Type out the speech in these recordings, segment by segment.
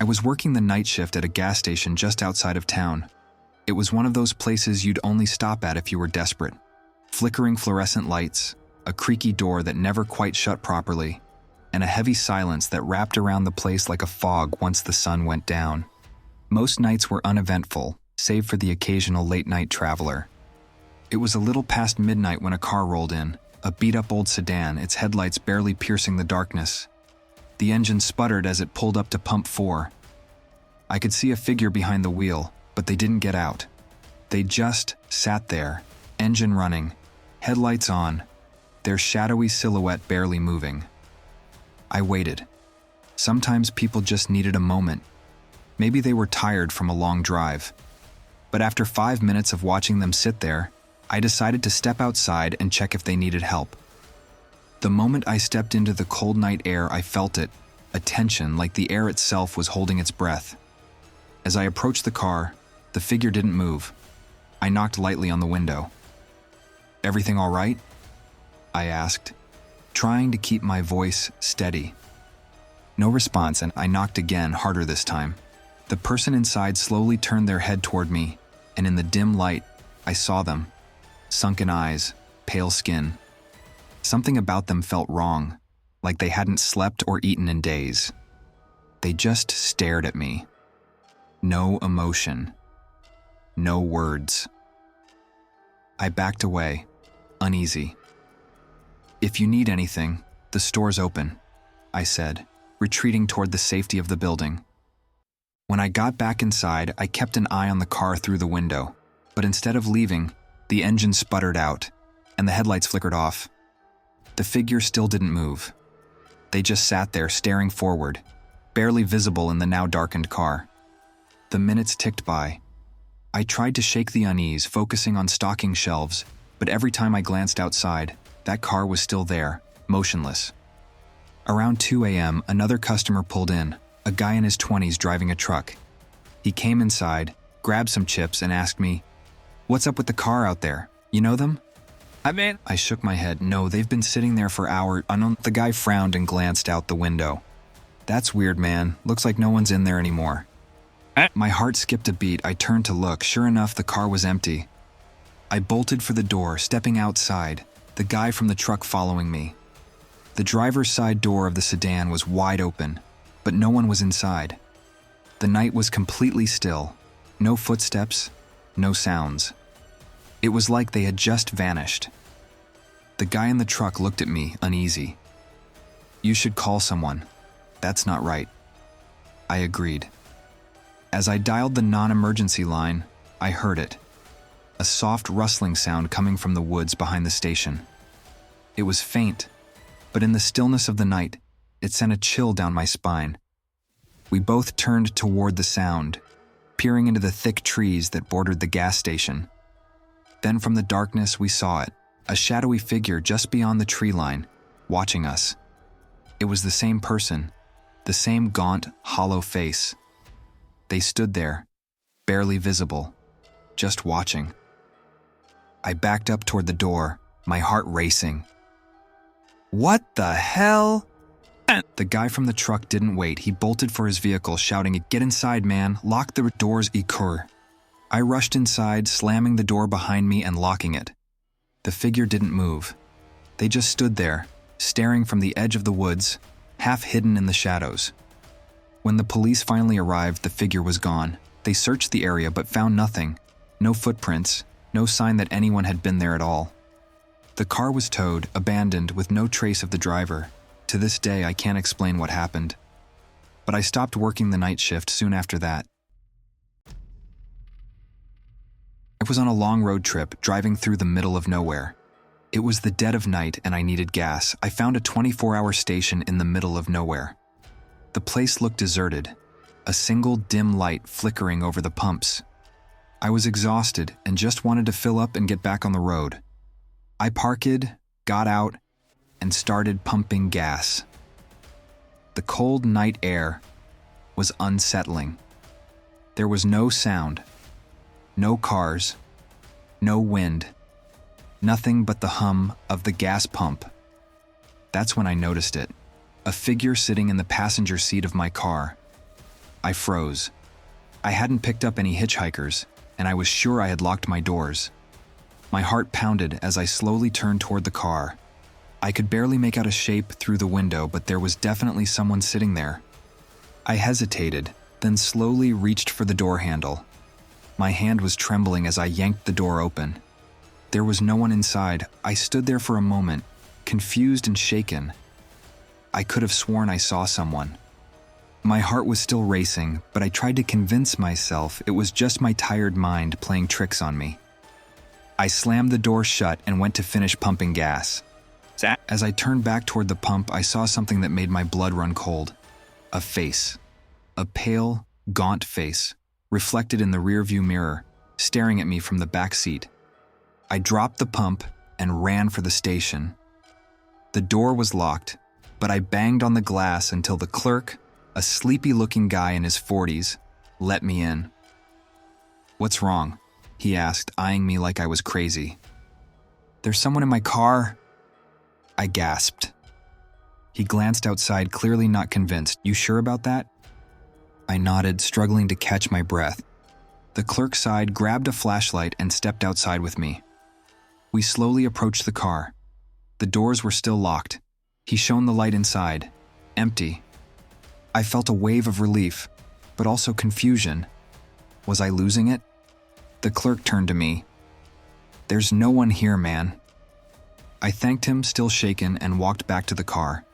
I was working the night shift at a gas station just outside of town. It was one of those places you'd only stop at if you were desperate. Flickering fluorescent lights, a creaky door that never quite shut properly, and a heavy silence that wrapped around the place like a fog once the sun went down. Most nights were uneventful, save for the occasional late-night traveler. It was a little past midnight when a car rolled in, a beat-up old sedan, its headlights barely piercing the darkness. The engine sputtered as it pulled up to pump 4. I could see a figure behind the wheel, but they didn't get out. They just sat there, engine running, headlights on, their shadowy silhouette barely moving. I waited. Sometimes people just needed a moment. Maybe they were tired from a long drive. But after 5 minutes of watching them sit there, I decided to step outside and check if they needed help. The moment I stepped into the cold night air, I felt it, a tension like the air itself was holding its breath. As I approached the car, the figure didn't move. I knocked lightly on the window. "Everything all right?" I asked, trying to keep my voice steady. No response, and I knocked again, harder this time. The person inside slowly turned their head toward me, and in the dim light, I saw them. Sunken eyes, pale skin. Something about them felt wrong, like they hadn't slept or eaten in days. They just stared at me. No emotion. No words. I backed away, uneasy. "If you need anything, the store's open," I said, retreating toward the safety of the building. When I got back inside, I kept an eye on the car through the window, but instead of leaving, the engine sputtered out, and the headlights flickered off. The figure still didn't move. They just sat there staring forward, barely visible in the now darkened car. The minutes ticked by. I tried to shake the unease, focusing on stocking shelves, but every time I glanced outside, that car was still there, motionless. Around 2 a.m., another customer pulled in, a guy in his 20s driving a truck. He came inside, grabbed some chips, and asked me, "What's up with the car out there? You know them?" I shook my head. "No, they've been sitting there for hours." The guy frowned and glanced out the window. "That's weird, man. Looks like no one's in there anymore." My heart skipped a beat. I turned to look. Sure enough, the car was empty. I bolted for the door, stepping outside, the guy from the truck following me. The driver's side door of the sedan was wide open, but no one was inside. The night was completely still. No footsteps, no sounds. It was like they had just vanished. The guy in the truck looked at me, uneasy. "You should call someone. That's not right." I agreed. As I dialed the non-emergency line, I heard it. A soft rustling sound coming from the woods behind the station. It was faint, but in the stillness of the night, it sent a chill down my spine. We both turned toward the sound, peering into the thick trees that bordered the gas station. Then from the darkness we saw it, a shadowy figure just beyond the tree line, watching us. It was the same person, the same gaunt, hollow face. They stood there, barely visible, just watching. I backed up toward the door, my heart racing. "What the hell?" The guy from the truck didn't wait. He bolted for his vehicle, shouting, "Get inside, man. Lock the doors, Ikur." I rushed inside, slamming the door behind me and locking it. The figure didn't move. They just stood there, staring from the edge of the woods, half hidden in the shadows. When the police finally arrived, the figure was gone. They searched the area but found nothing. No footprints, no sign that anyone had been there at all. The car was towed, abandoned, with no trace of the driver. To this day, I can't explain what happened. But I stopped working the night shift soon after that. I was on a long road trip, driving through the middle of nowhere. It was the dead of night and I needed gas. I found a 24-hour station in the middle of nowhere. The place looked deserted, a single dim light flickering over the pumps. I was exhausted and just wanted to fill up and get back on the road. I parked, got out, and started pumping gas. The cold night air was unsettling. There was no sound, no cars, no wind, nothing but the hum of the gas pump. That's when I noticed it. A figure sitting in the passenger seat of my car. I froze. I hadn't picked up any hitchhikers, and I was sure I had locked my doors. My heart pounded as I slowly turned toward the car. I could barely make out a shape through the window, but there was definitely someone sitting there. I hesitated, then slowly reached for the door handle. My hand was trembling as I yanked the door open. There was no one inside. I stood there for a moment, confused and shaken. I could have sworn I saw someone. My heart was still racing, but I tried to convince myself it was just my tired mind playing tricks on me. I slammed the door shut and went to finish pumping gas. As I turned back toward the pump, I saw something that made my blood run cold. A face. A pale, gaunt face, reflected in the rearview mirror, staring at me from the back seat. I dropped the pump and ran for the station. The door was locked, but I banged on the glass until the clerk, a sleepy-looking guy in his 40s, let me in. "What's wrong?" he asked, eyeing me like I was crazy. "There's someone in my car," I gasped. He glanced outside, clearly not convinced. "You sure about that?" I nodded, struggling to catch my breath. The clerk sighed, grabbed a flashlight, and stepped outside with me. We slowly approached the car. The doors were still locked. He shone the light inside. Empty. I felt a wave of relief, but also confusion. Was I losing it? The clerk turned to me. "There's no one here, man." I thanked him, still shaken, and walked back to the car.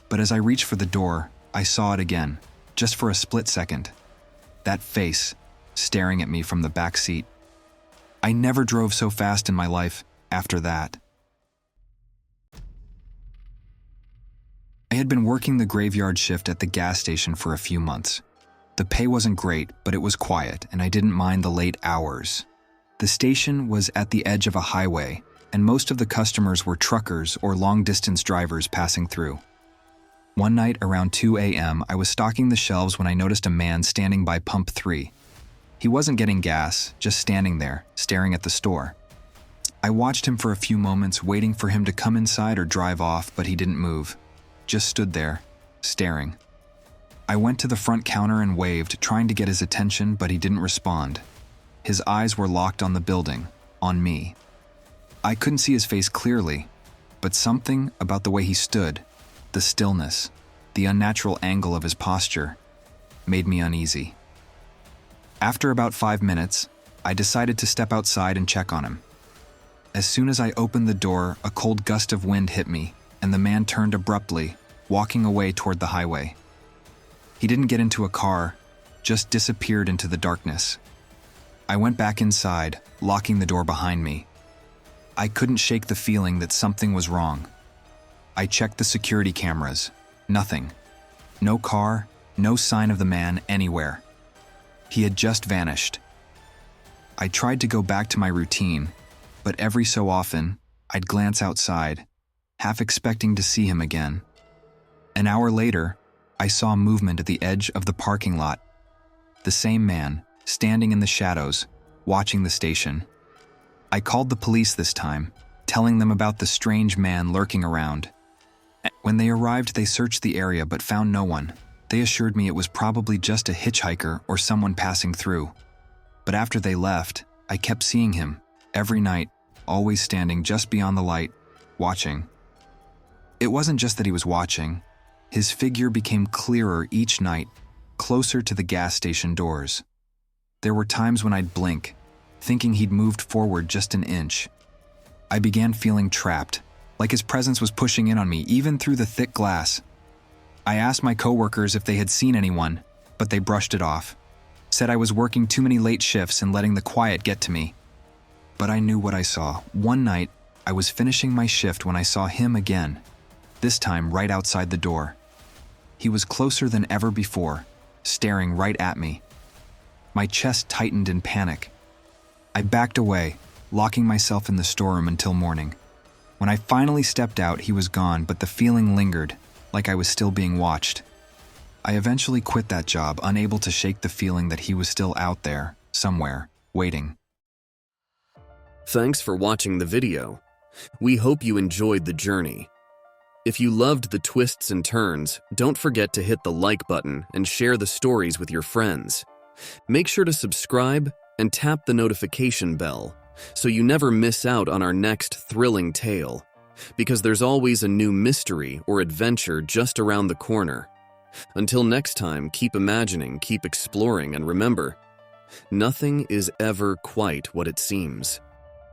But as I reached for the door, I saw it again, just for a split second. That face, staring at me from the back seat. I never drove so fast in my life after that. I had been working the graveyard shift at the gas station for a few months. The pay wasn't great, but it was quiet, and I didn't mind the late hours. The station was at the edge of a highway, and most of the customers were truckers or long-distance drivers passing through. One night around 2 a.m., I was stocking the shelves when I noticed a man standing by pump 3. He wasn't getting gas, just standing there, staring at the store. I watched him for a few moments, waiting for him to come inside or drive off, but he didn't move. Just stood there, staring. I went to the front counter and waved, trying to get his attention, but he didn't respond. His eyes were locked on the building, on me. I couldn't see his face clearly, but something about the way he stood, the stillness, the unnatural angle of his posture, made me uneasy. After about 5 minutes, I decided to step outside and check on him. As soon as I opened the door, a cold gust of wind hit me, and the man turned abruptly, walking away toward the highway. He didn't get into a car, just disappeared into the darkness. I went back inside, locking the door behind me. I couldn't shake the feeling that something was wrong. I checked the security cameras. Nothing. No car, no sign of the man anywhere. He had just vanished. I tried to go back to my routine, but every so often, I'd glance outside, half expecting to see him again. An hour later, I saw movement at the edge of the parking lot. The same man, standing in the shadows, watching the station. I called the police this time, telling them about the strange man lurking around. When they arrived, they searched the area but found no one. They assured me it was probably just a hitchhiker or someone passing through. But after they left, I kept seeing him, every night, always standing just beyond the light, watching. It wasn't just that he was watching. His figure became clearer each night, closer to the gas station doors. There were times when I'd blink, thinking he'd moved forward just an inch. I began feeling trapped, like his presence was pushing in on me, even through the thick glass. I asked my coworkers if they had seen anyone, but they brushed it off, said I was working too many late shifts and letting the quiet get to me. But I knew what I saw. One night, I was finishing my shift when I saw him again, this time right outside the door. He was closer than ever before, staring right at me. My chest tightened in panic. I backed away, locking myself in the storeroom until morning. When I finally stepped out, he was gone, but the feeling lingered, like I was still being watched. I eventually quit that job, unable to shake the feeling that he was still out there, somewhere, waiting. Thanks for watching the video. We hope you enjoyed the journey. If you loved the twists and turns, don't forget to hit the like button and share the stories with your friends. Make sure to subscribe and tap the notification bell so you never miss out on our next thrilling tale, because there's always a new mystery or adventure just around the corner. Until next time, keep imagining, keep exploring, and remember, nothing is ever quite what it seems.